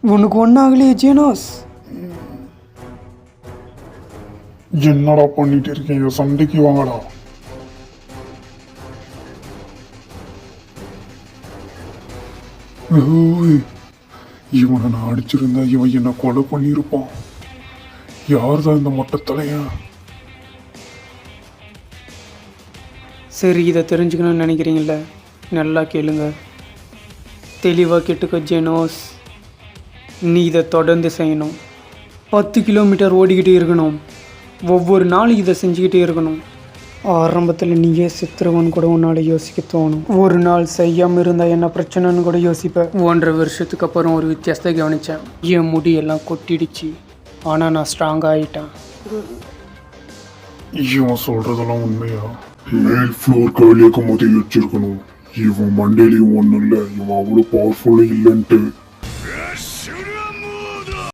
உனக்கு ஒன்றாகலையே ஜேனோஸ்? என்னடா பண்ணிட்டு இருக்கீங்க? சண்டைக்கு வாங்கடா. ஓய், இவனை நான் அடிச்சிருந்தா இவன் என்ன கொலை பண்ணியிருப்பான். யார் தான் இந்த மொட்டை தலையா? சரி, இதை தெரிஞ்சுக்கணும்னு நினைக்கிறீங்கள? நல்லா கேளுங்க, தெளிவாக கேட்டுக்கோ ஜேனோஸ். நீ இதை தொடர்ந்து செய்யணும். 10 கிலோமீட்டர் ஓடிக்கிட்டே இருக்கணும். ஒவ்வொரு நாளும் இதை செஞ்சுக்கிட்டே இருக்கணும். ஆரம்பத்தில் நீயே சித்திரவன் கூட உன்னால் யோசிக்க தோணும். ஒரு நாள் செய்யாமல் இருந்தால் என்ன பிரச்சனைன்னு கூட யோசிப்பேன். 1.5 வருஷத்துக்கு அப்புறம் ஒரு வித்தியாசத்தை கவனித்தேன். என் முடியெல்லாம் கொட்டிடுச்சு, ஆனால் நான் ஸ்ட்ராங்காக ஆகிட்டேன். இவன் சொல்றதெல்லாம் உண்மையா? மேல் ஃப்ளோர் காலியாக்கும் போதே வச்சிருக்கணும். இவன் மண்டையிலையும் ஒன்றும் இல்லை, இவன் அவ்வளோ பவர்ஃபுல்லாக இல்லைன்ட்டு.